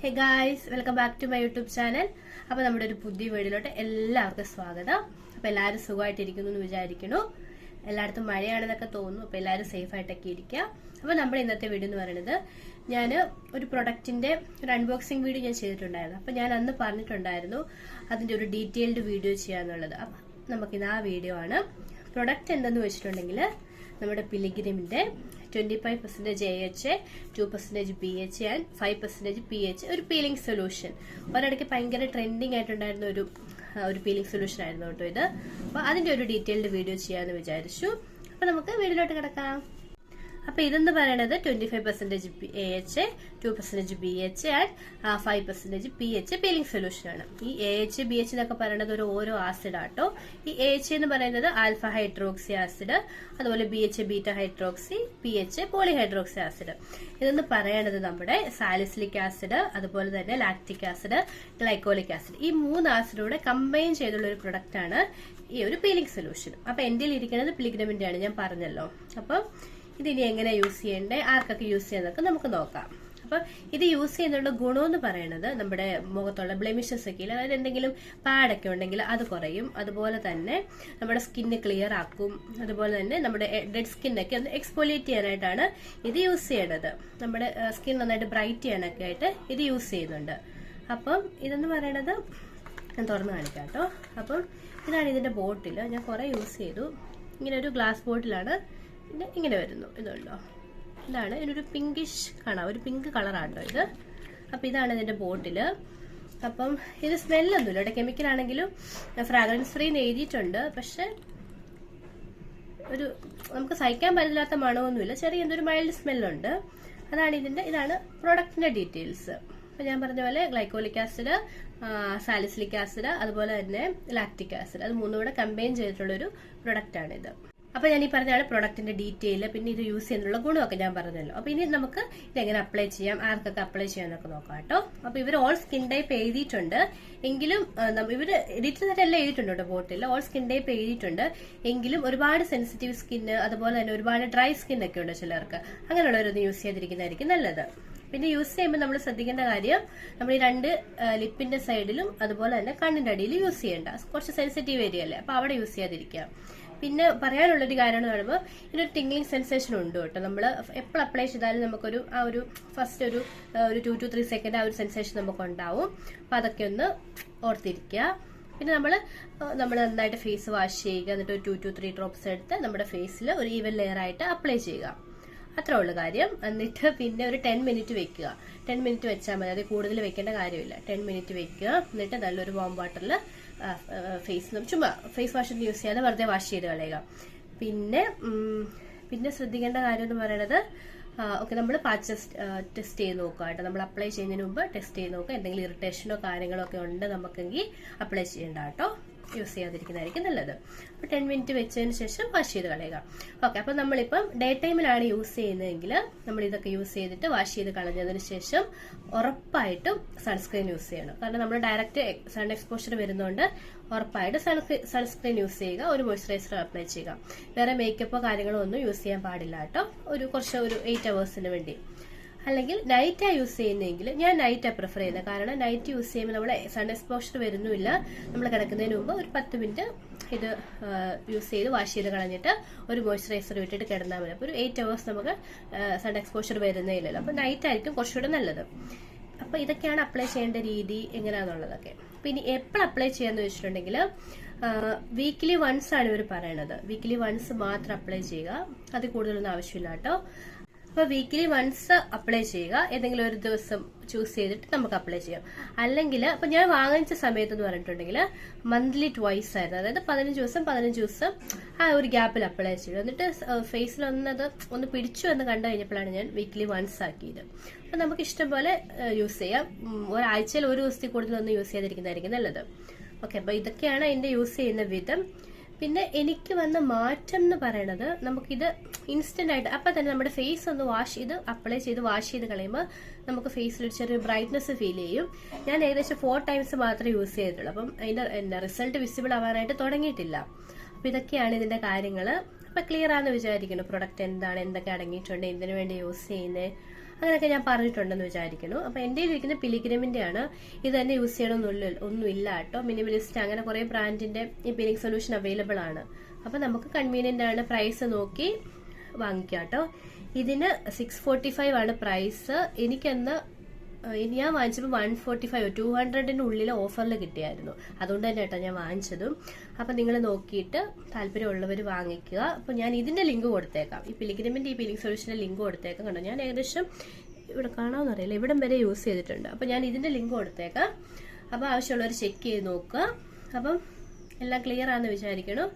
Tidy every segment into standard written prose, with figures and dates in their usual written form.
Hey guys, welcome back to my YouTube channel. അപ്പോൾ നമ്മുടെ ഒരു പുതിയ വീഡിയോയിലോട്ട് എല്ലാവർക്കും സ്വാഗതം. അപ്പോൾ എല്ലാവരും സുഖമായിട്ടിരിക്കുന്നു എന്ന് വിചാരിക്കുന്നു. എല്ലായിടത്തും മഴയാണെന്നൊക്കെ തോന്നുന്നു. അപ്പോൾ എല്ലാവരും സേഫ് ആയിട്ടൊക്കെ ഇരിക്കുക. അപ്പോൾ നമ്മുടെ ഇന്നത്തെ വീഡിയോ എന്ന് പറയുന്നത് ഞാൻ ഒരു പ്രൊഡക്റ്റിന്റെ ഒരു അൺബോക്സിംഗ് വീഡിയോ ഞാൻ ചെയ്തിട്ടുണ്ടായിരുന്നു. അപ്പോൾ ഞാൻ അന്ന് പറഞ്ഞിട്ടുണ്ടായിരുന്നു അതിന്റെ ഒരു ഡീറ്റെയിൽഡ് വീഡിയോ ചെയ്യാന്നുള്ളത്. അപ്പോൾ നമുക്കിന്ന് ആ വീഡിയോ ആണ്. പ്രൊഡക്റ്റ് എന്തെന്ന് വെച്ചിട്ടുണ്ടെങ്കിൽ നമ്മുടെ പിലിഗ്രിമിന്റെ 25% AHA, 2% BHA ആൻഡ് 5% PHA ഒരു പീലിംഗ് സൊല്യൂഷൻ. ഒരിടയ്ക്ക് ഭയങ്കര ട്രെൻഡിങ് ആയിട്ടുണ്ടായിരുന്ന ഒരു പീലിംഗ് സൊല്യൂഷൻ ആയിരുന്നു കേട്ടോ ഇത്. അപ്പൊ അതിന്റെ ഒരു ഡീറ്റെയിൽഡ് വീഡിയോ ചെയ്യാന്ന് വിചാരിച്ചു. അപ്പൊ നമുക്ക് വീഡിയോയിലോട്ട് കിടക്കാം. അപ്പൊ ഇതെന്ന് പറയുന്നത് 25% AHA, 2% BHA and 5% PHA peeling solution ആണ്. ഈ AHA BHA എന്നൊക്കെ പറയുന്നത് ഓരോ ആസിഡ് ആട്ടോ. ഈ AHA എന്ന് പറയുന്നത് ആൽഫ ഹൈഡ്രോക്സി ആസിഡ്, അതുപോലെ BHA beta hydroxy, PHA polyhydroxy acid. ഇതെന്ന് പറയുന്നത് നമ്മുടെ സാലിസിലിക് ആസിഡ്, അതുപോലെ തന്നെ ലാക്റ്റിക് ആസിഡ്, ഗ്ലൈക്കോളിക് ആസിഡ്, ഈ 3 ആസിഡോടെ കമ്പൈൻ ചെയ്തുള്ള ഒരു പ്രൊഡക്റ്റ് ആണ് ഈ ഒരു പീലിംഗ് സൊല്യൂഷൻ. അപ്പൊ എന്റെ ഇരിക്കുന്നത് പിലിഗ്രിമിന്റെ ആണ്, ഞാൻ പറഞ്ഞല്ലോ. അപ്പൊ ഇതിനി എങ്ങനെ യൂസ് ചെയ്യണ്ടേ, ആർക്കൊക്കെ യൂസ് ചെയ്യാന്നൊക്കെ നമുക്ക് നോക്കാം. അപ്പൊ ഇത് യൂസ് ചെയ്യുന്നുള്ള ഗുണം എന്ന് പറയുന്നത് നമ്മുടെ മുഖത്തുള്ള ബ്ലെമിഷസ് ഒക്കെ ഇല്ല, അതായത് എന്തെങ്കിലും പാഡൊക്കെ ഉണ്ടെങ്കിൽ അത് കുറയും. അതുപോലെ തന്നെ നമ്മുടെ സ്കിന്ന് ക്ലിയർ ആക്കും. അതുപോലെ തന്നെ നമ്മുടെ ഡെഡ് സ്കിന്നൊക്കെ ഒന്ന് എക്സ്പോലിയേറ്റ് ചെയ്യാനായിട്ടാണ് ഇത് യൂസ് ചെയ്യണത്. നമ്മുടെ സ്കിൻ നന്നായിട്ട് ബ്രൈറ്റ് ചെയ്യാനൊക്കെ ആയിട്ട് ഇത് യൂസ് ചെയ്യുന്നുണ്ട്. അപ്പം ഇതെന്ന് പറയണത് ഞാൻ തുറന്ന് കാണിക്കാം കേട്ടോ. അപ്പം ഇതാണ് ഇതിന്റെ ബോട്ടിൽ. ഞാൻ കുറെ യൂസ് ചെയ്തു. ഇങ്ങനെ ഒരു ഗ്ലാസ് ബോട്ടിലാണ്. പിന്നെ ഇങ്ങനെ വരുന്നു, ഇതുണ്ടോ, ഇതാണ് ഇതിനൊരു പിങ്കിഷ് കാണാം, ഒരു പിങ്ക് കളറാണോ ഇത്. അപ്പൊ ഇതാണ് ഇതിന്റെ ബോട്ടില്. അപ്പം ഇത് സ്മെല്ലൊന്നുമില്ല, ഇവിടെ കെമിക്കൽ ആണെങ്കിലും ഫ്രാഗ്രൻസ് ഫ്രീ എഴുതിയിട്ടുണ്ട്. പക്ഷെ ഒരു നമുക്ക് സഹിക്കാൻ പറ്റില്ലാത്ത മണമൊന്നുമില്ല, ചെറിയ എന്തൊരു മൈൽഡ് സ്മെല്ലുണ്ട്. ഇതാണ് പ്രൊഡക്റ്റിന്റെ ഡീറ്റെയിൽസ്. അപ്പൊ ഞാൻ പറഞ്ഞ പോലെ ഗ്ലൈക്കോളിക് ആസിഡ്, സാലിസിലിക് ആസിഡ്, അതുപോലെ തന്നെ ലാക്റ്റിക് ആസിഡ്, അത് മൂന്നും കൂടെ കമ്പൈൻ ചെയ്തിട്ടുള്ള ഒരു പ്രൊഡക്റ്റ് ആണ് ഇത്. അപ്പൊ ഞാൻ ഈ പറഞ്ഞാണ് പ്രൊഡക്റ്റിന്റെ ഡീറ്റെയിൽ, പിന്നെ ഇത് യൂസ് ചെയ്യുന്നുള്ള ഗുണമൊക്കെ ഞാൻ പറഞ്ഞല്ലോ. അപ്പൊ ഇനി നമുക്ക് ഇതെങ്ങനെ അപ്ലൈ ചെയ്യാം, ആർക്കൊക്കെ അപ്ലൈ ചെയ്യാന്നൊക്കെ നോക്കാം കേട്ടോ. അപ്പൊ ഇവർ ഓൾ സ്കിൻ ടൈപ്പ് എഴുതിയിട്ടുണ്ട്, എങ്കിലും ഇവര് എഡിറ്റെല്ലാം എഴുതിയിട്ടുണ്ട് കേട്ടോ ബോട്ടിൽ. ഓൾ സ്കിൻ ടൈപ്പ് എഴുതിയിട്ടുണ്ട്, എങ്കിലും ഒരുപാട് സെൻസിറ്റീവ് സ്കിന്ന്, അതുപോലെ തന്നെ ഒരുപാട് ഡ്രൈ സ്കിൻ ഒക്കെ ഉണ്ട് ചിലർക്ക്. അങ്ങനെയുള്ളവരൊന്നും യൂസ് ചെയ്യാതിരിക്കുന്നതായിരിക്കും നല്ലത്. പിന്നെ യൂസ് ചെയ്യുമ്പോൾ നമ്മൾ ശ്രദ്ധിക്കേണ്ട കാര്യം, നമ്മൾ ഈ 2 ലിപ്പിന്റെ സൈഡിലും അതുപോലെ തന്നെ കണ്ണിന്റെ അടിയിൽ യൂസ് ചെയ്യേണ്ട, കുറച്ച് സെൻസിറ്റീവ് ഏരിയ അല്ലേ, അപ്പൊ അവിടെ യൂസ് ചെയ്യാതിരിക്കാം. പിന്നെ പറയാനുള്ളൊരു കാര്യം എന്ന് പറയുമ്പോൾ ഇതിനൊരു ടിംഗ്ലിംഗ് സെൻസേഷൻ ഉണ്ട് കേട്ടോ. നമ്മൾ എപ്പോൾ അപ്ലൈ ചെയ്താലും നമുക്കൊരു ഫസ്റ്റ് ഒരു 2 to 3 സെക്കൻഡ് ആ ഒരു സെൻസേഷൻ നമുക്ക് ഉണ്ടാവും. അപ്പൊ അതൊക്കെ ഒന്ന് ഓർത്തിരിക്കുക. പിന്നെ നമ്മൾ നന്നായിട്ട് ഫേസ് വാഷ് ചെയ്യുക, എന്നിട്ട് ഒരു 2 to 3 ഡ്രോപ്സ് എടുത്ത് നമ്മുടെ ഫേസിൽ ഒരു ഈവൻ ലെയർ ആയിട്ട് അപ്ലൈ ചെയ്യുക. അത്രേ ഉള്ളു കാര്യം. എന്നിട്ട് പിന്നെ ഒരു 10 മിനിറ്റ് വെക്കുക. 10 മിനിറ്റ് വെച്ചാൽ മതി, അത് കൂടുതൽ വെക്കേണ്ട കാര്യമില്ല. 10 മിനിറ്റ് വെക്കുക. എന്നിട്ട് നല്ലൊരു വാം വാട്ടറിൽ ചുമ്മാ ഫേസ് വാഷ് യൂസ് ചെയ്യാതെ വെറുതെ വാഷ് ചെയ്ത് കളയുക. പിന്നെ ശ്രദ്ധിക്കേണ്ട കാര്യം എന്ന് പറയുന്നത്, ഓക്കെ, നമ്മൾ പാച്ചസ് ടെസ്റ്റ് ചെയ്ത് നോക്കുക കേട്ടോ. നമ്മൾ അപ്ലൈ ചെയ്യുന്നതിന് മുമ്പ് ടെസ്റ്റ് ചെയ്ത് നോക്കുക. എന്തെങ്കിലും ഇറിറ്റേഷനോ കാര്യങ്ങളോ ഒക്കെ ഉണ്ട് നമുക്കെങ്കിൽ അപ്ലൈ ചെയ്യേണ്ട കേട്ടോ, യൂസ് ചെയ്യാതിരിക്കുന്നതായിരിക്കും നല്ലത്. അപ്പൊ 10 മിനിറ്റ് വെച്ചതിന് ശേഷം വാഷ് ചെയ്ത് കളയുക. ഓക്കെ, അപ്പൊ നമ്മളിപ്പം ഡേ ടൈമിലാണ് യൂസ് ചെയ്യുന്നതെങ്കിൽ നമ്മൾ ഇതൊക്കെ യൂസ് ചെയ്തിട്ട് വാഷ് ചെയ്ത് കളഞ്ഞതിന് ശേഷം ഉറപ്പായിട്ടും സൺസ്ക്രീൻ യൂസ് ചെയ്യണം. കാരണം നമ്മൾ ഡയറക്റ്റ് സൺ എക്സ്പോഷർ വരുന്നതുകൊണ്ട് ഉറപ്പായിട്ട് സൺസ്ക്രീൻ യൂസ് ചെയ്യുക, ഒരു മോയ്സ്ചറൈസർ അപ്ലൈ ചെയ്യുക. വേറെ മേക്കപ്പോ കാര്യങ്ങളോ ഒന്നും യൂസ് ചെയ്യാൻ പാടില്ല കേട്ടോ, ഒരു 8 അവേഴ്സിന് വേണ്ടി. അല്ലെങ്കിൽ നൈറ്റാണ് യൂസ് ചെയ്യുന്നതെങ്കിൽ ഞാൻ നൈറ്റാണ് പ്രിഫർ ചെയ്യുന്നത്. കാരണം നൈറ്റ് യൂസ് ചെയ്യുമ്പോൾ നമ്മൾ സൺ എക്സ്പോഷർ വരുന്നില്ല. നമ്മൾ കിടക്കുന്നതിന് മുമ്പ് ഒരു 10 മിനിറ്റ് ഇത് യൂസ് ചെയ്ത് വാഷ് ചെയ്ത് കളഞ്ഞിട്ട് ഒരു മോയ്സ്ചറൈസർ ഇട്ടിട്ട് കിടന്നാൽ മതി. അപ്പോൾ ഒരു 8 അവേഴ്സ് നമുക്ക് സൺ എക്സ്പോഷർ വരുന്നേ ഇല്ലല്ലോ. അപ്പോൾ നൈറ്റ് ആയിരിക്കും കുറച്ചുകൂടെ നല്ലത്. അപ്പൊ ഇതൊക്കെയാണ് അപ്ലൈ ചെയ്യേണ്ട രീതി എങ്ങനെയാണെന്നുള്ളതൊക്കെ. പിന്നെ എപ്പോൾ അപ്ലൈ ചെയ്യാന്ന് വെച്ചിട്ടുണ്ടെങ്കിൽ വീക്ക്ലി വൺസ് ആണ് ഇവർ പറയണത്. വീക്ക്ലി വൺസ് മാത്രം അപ്ലൈ ചെയ്യുക, അത് കൂടുതലൊന്നും ആവശ്യമില്ല കേട്ടോ. അപ്പൊ വീക്ക്ലി വൺസ് അപ്ലൈ ചെയ്യുക. ഏതെങ്കിലും ഒരു ദിവസം ചൂസ് ചെയ്തിട്ട് നമുക്ക് അപ്ലൈ ചെയ്യാം. അല്ലെങ്കിൽ അപ്പൊ ഞാൻ വാങ്ങിച്ച സമയത്ത് എന്ന് പറഞ്ഞിട്ടുണ്ടെങ്കിൽ മന്ത്ലി ട്വൈസ് ആയിരുന്നു, അതായത് 15 ദിവസം ആ ഒരു ഗ്യാപ്പിൽ അപ്ലൈ ചെയ്തു. എന്നിട്ട് ഫേസിൽ ഒന്ന് പിടിച്ചു എന്ന് കണ്ടു കഴിഞ്ഞപ്പോഴാണ് ഞാൻ വീക്ക്ലി വൺസ് ആക്കിയത്. അപ്പൊ നമുക്ക് ഇഷ്ടം പോലെ യൂസ് ചെയ്യാം. ഒരാഴ്ചയിൽ ഒരു ദിവസത്തിൽ കൂടുതലൊന്നും യൂസ് ചെയ്തിരിക്കുന്നതായിരിക്കും നല്ലത്. ഓക്കെ, അപ്പൊ ഇതൊക്കെയാണ് അതിന്റെ യൂസ് ചെയ്യുന്ന വിധം. പിന്നെ എനിക്ക് വന്ന മാറ്റം എന്ന് പറയണത്, നമുക്കിത് ഇൻസ്റ്റന്റ് ആയിട്ട് അപ്പൊ തന്നെ നമ്മുടെ ഫേസ് ഒന്ന് അപ്ലൈ ചെയ്ത് വാഷ് ചെയ്ത് കളയുമ്പോൾ നമുക്ക് ഫേസിൽ ഒരു ചെറിയ ബ്രൈറ്റ്നസ് ഫീൽ ചെയ്യും. ഞാൻ ഏകദേശം 4 ടൈംസ് മാത്രമേ യൂസ് ചെയ്തിട്ടുള്ളൂ. അപ്പം അതിന്റെ റിസൾട്ട് വിസിബിൾ ആവാനായിട്ട് തുടങ്ങിയിട്ടില്ല. അപ്പൊ ഇതൊക്കെയാണ് ഇതിന്റെ കാര്യങ്ങൾ. അപ്പൊ ക്ലിയർ ആണെന്ന് വിചാരിക്കുന്നു പ്രൊഡക്റ്റ് എന്താണ്, എന്തൊക്കെ അടങ്ങിയിട്ടുണ്ട്, എന്തിനു വേണ്ടി യൂസ് ചെയ്യുന്നത്, അങ്ങനെയൊക്കെ ഞാൻ പറഞ്ഞിട്ടുണ്ടെന്ന് വിചാരിക്കുന്നു. അപ്പൊ എന്റെ ഇരിക്കുന്ന പിലിഗ്രിമിന്റെ ആണ്. ഇത് തന്നെ യൂസ് ചെയ്യണമെന്നൊന്നുമില്ല കേട്ടോ. മിനിമലിസ്റ്റ് അങ്ങനെ കുറെ ബ്രാൻഡിന്റെ ഈ പീലിംഗ് സൊല്യൂഷൻ അവൈലബിൾ ആണ്. അപ്പൊ നമുക്ക് കൺവീനിയന്റ് ആണ്. പ്രൈസ് നോക്കി വാങ്ങിക്കാം കേട്ടോ. ഇതിന് 645 ആണ് പ്രൈസ്. എനിക്കന്ന് ഞാൻ വാങ്ങിച്ചപ്പോൾ 145 200 ഓഫറിൽ കിട്ടിയായിരുന്നു. അതുകൊണ്ട് തന്നെ കേട്ടോ ഞാൻ വാങ്ങിച്ചതും. അപ്പൊ നിങ്ങൾ നോക്കിയിട്ട് താല്പര്യമുള്ളവർ വാങ്ങിക്കുക. അപ്പൊ ഞാൻ ഇതിന്റെ ലിങ്ക് കൊടുത്തേക്കാം. ഈ പിലിഗ്രിമിന്റെ ഈ പീലിംഗ് സൊല്യൂഷന്റെ ലിങ്ക് കൊടുത്തേക്കാം. കണ്ടോ, ഞാൻ ഏകദേശം ഇവിടെ കാണാമെന്ന് അറിയില്ല, ഇവിടം വരെ യൂസ് ചെയ്തിട്ടുണ്ട്. അപ്പൊ ഞാൻ ഇതിന്റെ ലിങ്ക് കൊടുത്തേക്കാം. അപ്പൊ ആവശ്യമുള്ളവർ ചെക്ക് ചെയ്ത് നോക്കുക. അപ്പം എല്ലാം ക്ലിയർ ആണെന്ന് വിചാരിക്കണം.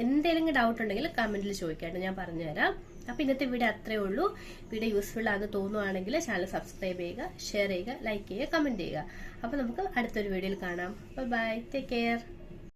എന്തെങ്കിലും ഡൗട്ട് ഉണ്ടെങ്കിൽ കമന്റിൽ ചോദിക്കാട്ടോ, ഞാൻ പറഞ്ഞുതരാം. അപ്പൊ ഇന്നത്തെ വീഡിയോ അത്രേ ഉള്ളൂ. വീഡിയോ യൂസ്ഫുൾ ആണെന്ന് തോന്നുവാണെങ്കിൽ ചാനൽ സബ്സ്ക്രൈബ് ചെയ്യുക, ഷെയർ ചെയ്യുക, ലൈക്ക് ചെയ്യുക, കമന്റ് ചെയ്യുക. അപ്പൊ നമുക്ക് അടുത്തൊരു വീഡിയോയിൽ കാണാം. Bye, take care.